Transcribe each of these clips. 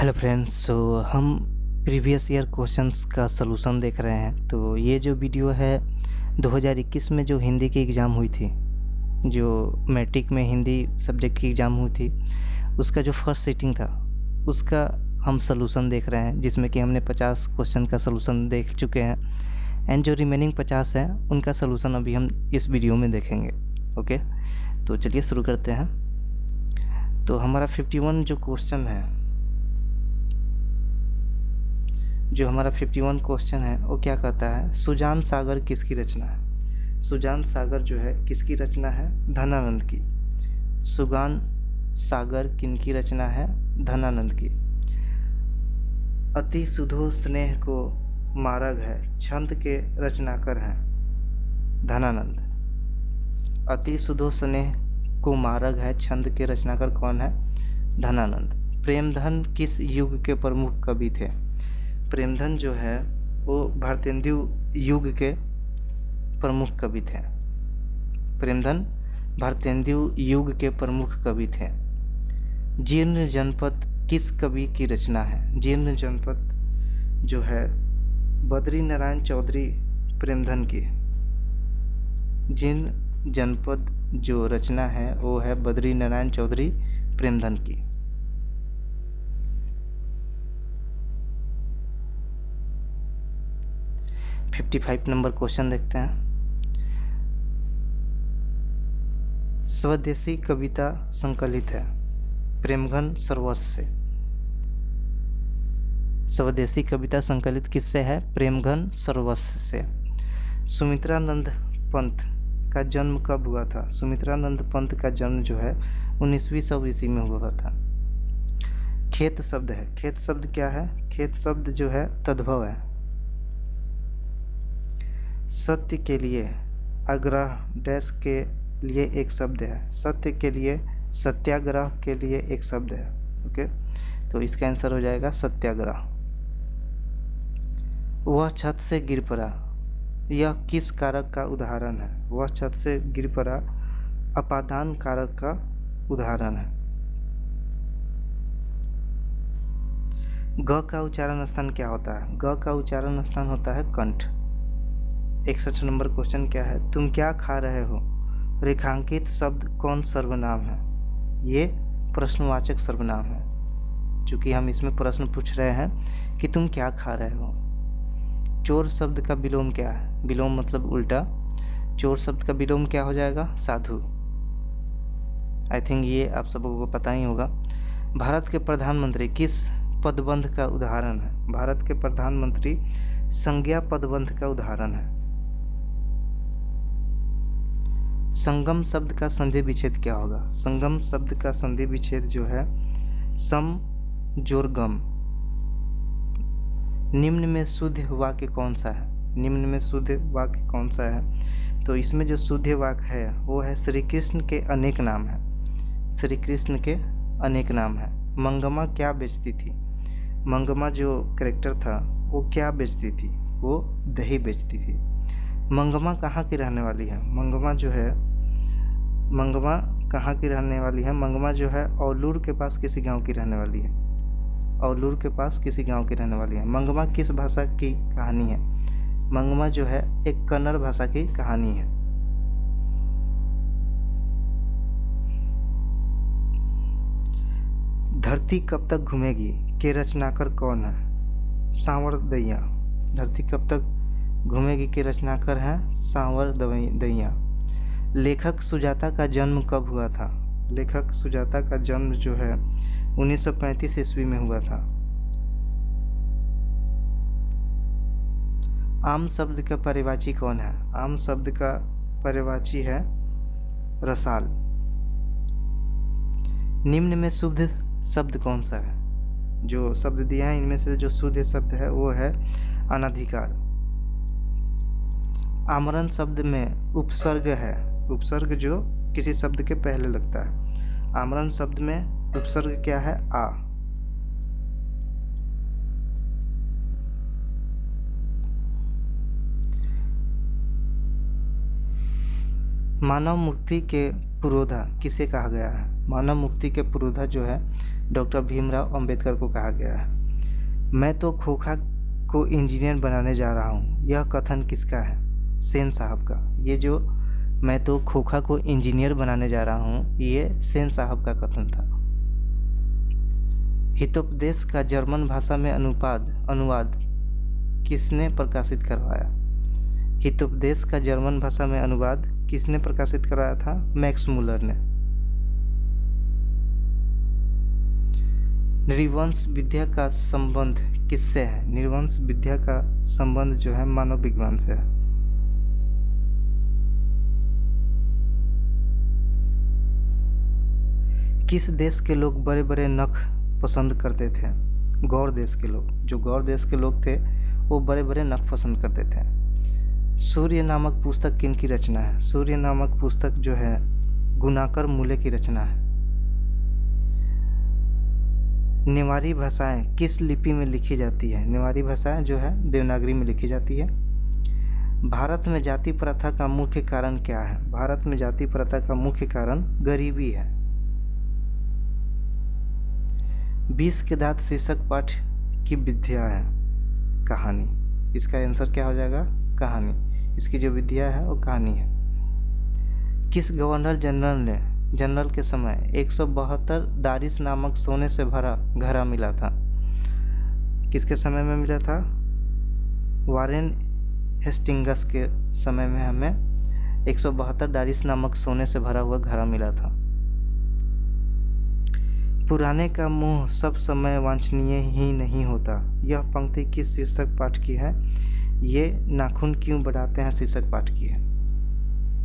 Hello friends, सो हम previous year questions का solution देख रहे हैं। तो ये जो वीडियो है 2021 में जो हिंदी की एग्ज़ाम हुई थी, जो मैट्रिक में हिंदी सब्जेक्ट की एग्ज़ाम हुई थी, उसका जो फर्स्ट सीटिंग था उसका हम सलूशन देख रहे हैं, जिसमें कि हमने 50 क्वेश्चन का सलूशन देख चुके हैं एंड जो रिमेनिंग 50 हैं उनका सलूशन अभी हम इस वीडियो में देखेंगे। ओके, तो चलिए शुरू करते हैं। तो हमारा 51 जो क्वेश्चन है, जो हमारा 51 क्वेश्चन है वो क्या कहता है, सुजान सागर किसकी रचना है। सुजान सागर जो है किसकी रचना है, धनानंद की। सुजान सागर किनकी रचना है, धनानंद की। अति सुधो स्नेह को मार्ग है, छंद के रचनाकर हैं धनानंद। अति सुधो स्नेह को मार्ग है, छंद के रचनाकर कौन है, धनानंद। प्रेमधन किस युग के प्रमुख कवि थे। प्रेमधन जो है वो भारतेंदु युग के प्रमुख कवि थे। प्रेमधन भारतेंदु युग के प्रमुख कवि थे। जीर्ण जनपद किस कवि की रचना है। जीर्ण जनपद जो है बद्री नारायण चौधरी प्रेमधन की। जीर्ण जनपद जो रचना है वो है बद्री नारायण चौधरी प्रेमधन की। फिफ्टी 55 नंबर क्वेश्चन देखते हैं। स्वदेशी कविता संकलित है प्रेमघन सर्वस्व से। स्वदेशी कविता संकलित किससे है, प्रेमघन सर्वस्व से। सुमित्रानंद पंत का जन्म कब हुआ था। सुमित्रानंद पंत का जन्म जो है 19वीं सौ ईस्वी में हुआ था। खेत शब्द है, खेत शब्द क्या है, खेत शब्द जो है तद्भव है। सत्य के लिए आग्रह डैश के लिए एक शब्द है। सत्य के लिए सत्याग्रह के लिए एक शब्द है। ओके, तो इसका आंसर हो जाएगा सत्याग्रह। वह छत से गिर पड़ा, यह किस कारक का उदाहरण है। वह छत से गिर पड़ा अपादान कारक का उदाहरण है। ग का उच्चारण स्थान क्या होता है। ग का उच्चारण स्थान होता है कंठ। 61 नंबर क्वेश्चन क्या है, तुम क्या खा रहे हो। रेखांकित शब्द कौन सर्वनाम है। ये प्रश्नवाचक सर्वनाम है, चूँकि हम इसमें प्रश्न पूछ रहे हैं कि तुम क्या खा रहे हो। चोर शब्द का विलोम क्या है। विलोम मतलब उल्टा। चोर शब्द का विलोम क्या हो जाएगा, साधु। आई थिंक ये आप सबको को पता ही होगा। भारत के प्रधानमंत्री किस पदबंध का उदाहरण है। भारत के प्रधानमंत्री संज्ञा पदबंध का उदाहरण है। संगम शब्द का संधि विच्छेद क्या होगा। संगम शब्द का संधि विच्छेद जो है सम जोर गम। निम्न में शुद्ध वाक्य कौन सा है। निम्न में शुद्ध वाक्य कौन सा है, तो इसमें जो शुद्ध वाक्य है वो है श्री कृष्ण के अनेक नाम है। श्री कृष्ण के अनेक नाम है। मंगमा क्या बेचती थी। मंगमा जो कैरेक्टर था वो क्या बेचती थी, वो दही बेचती थी। मंगमा कहाँ की रहने वाली है। मंगमा जो है, मंगमा कहाँ की रहने वाली है। मंगमा जो है औलूर के पास किसी गांव की रहने वाली है। औलूर के पास किसी गांव की रहने वाली है। मंगमा किस भाषा की कहानी है। मंगमा जो है एक कन्नड़ भाषा की कहानी है। धरती कब तक घूमेगी के रचनाकर कौन है, सांवर दैया। धरती कब तक घूमेगी के रचनाकर हैं सांवर दैया। लेखक सुजाता का जन्म कब हुआ था। लेखक सुजाता का जन्म जो है 1935 ईस्वी में हुआ था। आम शब्द का पर्यायवाची कौन है। आम शब्द का पर्यायवाची है रसाल। निम्न में शुद्ध शब्द कौन सा है। जो शब्द दिया है इनमें से जो शुद्ध शब्द है वो है अनधिकार। आमरण शब्द में उपसर्ग है। उपसर्ग जो किसी शब्द के पहले लगता है। आमरण शब्द में उपसर्ग क्या है, आ। मानव मुक्ति के पुरोधा किसे कहा गया है? मानव मुक्ति के पुरोधा जो है डॉक्टर भीमराव अंबेडकर को कहा गया है। मैं तो खोखा को इंजीनियर बनाने जा रहा हूँ, यह कथन किसका है? सेन साहब का। ये जो मैं तो खोखा को इंजीनियर बनाने जा रहा हूँ, ये सेन साहब का कथन था। हितोपदेश का जर्मन भाषा में अनुवाद किसने प्रकाशित करवाया? हितोपदेश का जर्मन भाषा में अनुवाद किसने प्रकाशित करवाया था? मैक्स मूलर ने। नृवंश विद्या का संबंध किससे है? नृवंश विद्या का संबंध जो है मानव विज्ञान से है। किस देश के लोग बड़े बड़े नख पसंद करते थे? गौर देश के लोग। जो गौर देश के लोग थे वो बड़े बड़े नख पसंद करते थे। सूर्य नामक पुस्तक किन की रचना है? सूर्य नामक पुस्तक जो है गुणाकर मूले की रचना है। नेवारी भाषाएं किस लिपि में लिखी जाती है? नेवारी भाषाएं जो है देवनागरी में लिखी जाती है। भारत में जाति प्रथा का मुख्य कारण क्या है? भारत में जाति प्रथा का मुख्य कारण गरीबी है। 20 के दांत शीर्षक पाठ की विद्या है कहानी। इसका आंसर क्या हो जाएगा? कहानी। इसकी जो विद्या है वो कहानी है। किस गवर्नर जनरल के समय 172 दारिस नामक सोने से भरा घड़ा मिला था? किसके समय में मिला था? वारेन हेस्टिंगस के समय में हमें 172 दारिस नामक सोने से भरा हुआ घड़ा मिला था। पुराने का मुंह सब समय वांछनीय ही नहीं होता, यह पंक्ति किस शीर्षक पाठ की है? ये नाखून क्यों बढ़ाते हैं शीर्षक पाठ की है।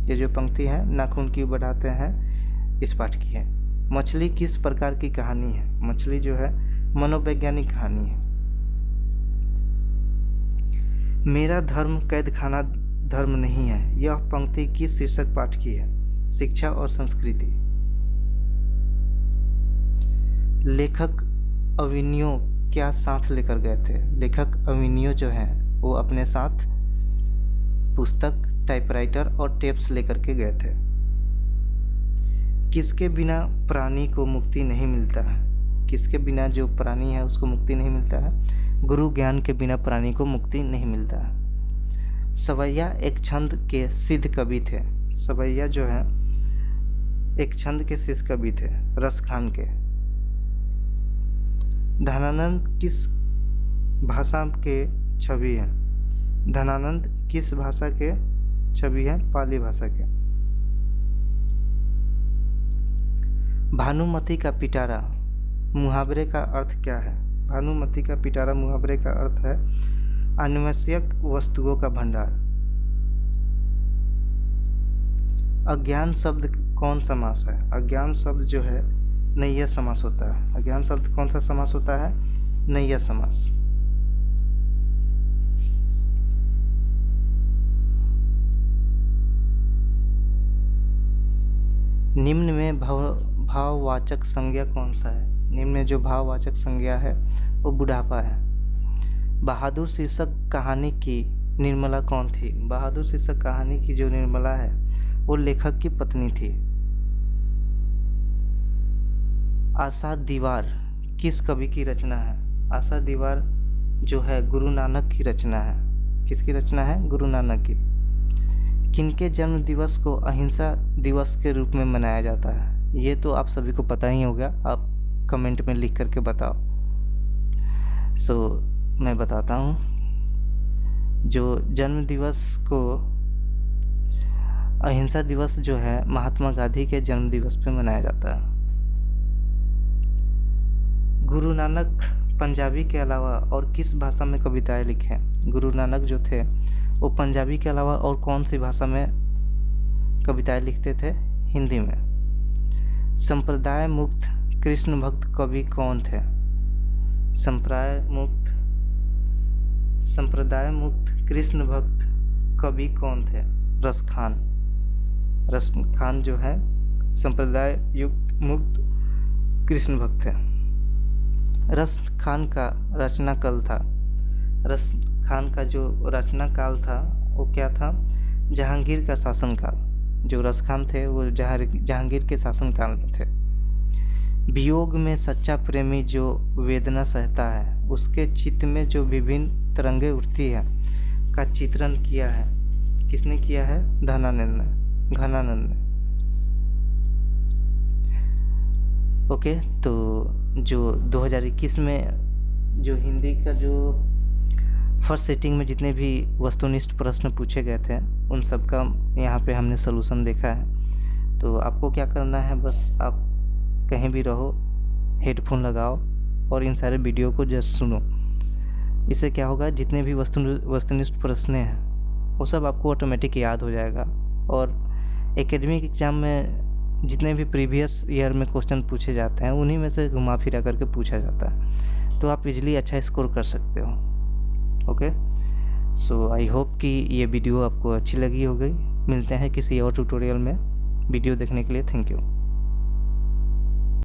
ये जो पंक्ति है नाखून क्यों बढ़ाते हैं इस पाठ की है। मछली किस प्रकार की कहानी है? मछली जो है मनोवैज्ञानिक कहानी है। मेरा धर्म कैद खाना धर्म नहीं है, यह पंक्ति किस शीर्षक पाठ की है? शिक्षा और संस्कृति। लेखक अविनियो क्या साथ लेकर गए थे? लेखक अविनियो जो है वो अपने साथ पुस्तक, टाइपराइटर और टेप्स लेकर के गए थे। किसके बिना प्राणी को मुक्ति नहीं मिलता है? किसके बिना जो प्राणी है उसको मुक्ति नहीं मिलता है? गुरु ज्ञान के बिना प्राणी को मुक्ति नहीं मिलता है। सवैया एक छंद के सिद्ध कवि थे। सवैया जो है एक छंद के सिद्ध कवि थे, रसखान के। धनानंद किस भाषा के छवि है? धनानंद किस भाषा के छवि है? पाली भाषा के। भानुमति का पिटारा मुहावरे का अर्थ क्या है? भानुमति का पिटारा मुहावरे का अर्थ है अनावश्यक वस्तुओं का भंडार। अज्ञान शब्द कौन समास है? अज्ञान शब्द जो है नैया समास होता है। अज्ञान शब्द कौन सा समास होता है? नैया समास। निम्न में भाववाचक संज्ञा कौन सा है? निम्न में जो भाववाचक संज्ञा है वो बुढ़ापा है। बहादुर शीर्षक कहानी की निर्मला कौन थी? बहादुर शीर्षक कहानी की जो निर्मला है वो लेखक की पत्नी थी। आशा दीवार किस कवि की रचना है? आशा दीवार जो है गुरु नानक की रचना है। किसकी रचना है? गुरु नानक की। किनके जन्म दिवस को अहिंसा दिवस के रूप में मनाया जाता है? ये तो आप सभी को पता ही होगा, आप कमेंट में लिख करके बताओ। मैं बताता हूँ। जो जन्म दिवस को अहिंसा दिवस जो है महात्मा गांधी के जन्म दिवस पे मनाया जाता है। गुरु नानक पंजाबी के अलावा और किस भाषा में कविताएं लिखे? गुरु नानक जो थे वो पंजाबी के अलावा और कौन सी भाषा में कविताएं लिखते थे? हिंदी में। संप्रदाय मुक्त कृष्ण भक्त कवि कौन थे? संप्रदाय मुक्त कृष्ण भक्त कवि कौन थे? रसखान। रसखान जो है संप्रदाय मुक्त कृष्ण भक्त थे। रसखान का रचना काल था। रसखान का जो रचना काल था वो क्या था? जहांगीर का शासनकाल। जो रस खान थे वो जहांगीर के शासनकाल में थे। वियोग में सच्चा प्रेमी जो वेदना सहता है, उसके चित्त में जो विभिन्न तरंगे उठती है का चित्रण किया है। किसने किया है? घनानंद ने। ओके, तो जो 2021 में जो हिंदी का जो फर्स्ट सेटिंग में जितने भी वस्तुनिष्ठ प्रश्न पूछे गए थे उन सब का यहाँ पे हमने सलूशन देखा है। तो आपको क्या करना है, बस आप कहीं भी रहो, हेडफोन लगाओ और इन सारे वीडियो को जस्ट सुनो। इससे क्या होगा, जितने भी वस्तुनिष्ठ प्रश्न हैं वो सब आपको ऑटोमेटिक याद हो जाएगा। और एकेडमिक एग्ज़ाम में जितने भी प्रीवियस ईयर में क्वेश्चन पूछे जाते हैं उन्हीं में से घुमा फिरा करके पूछा जाता है, तो आप इजीली अच्छा स्कोर कर सकते हो। ओके, सो आई होप कि ये वीडियो आपको अच्छी लगी होगी। मिलते हैं किसी और ट्यूटोरियल में। वीडियो देखने के लिए थैंक यू।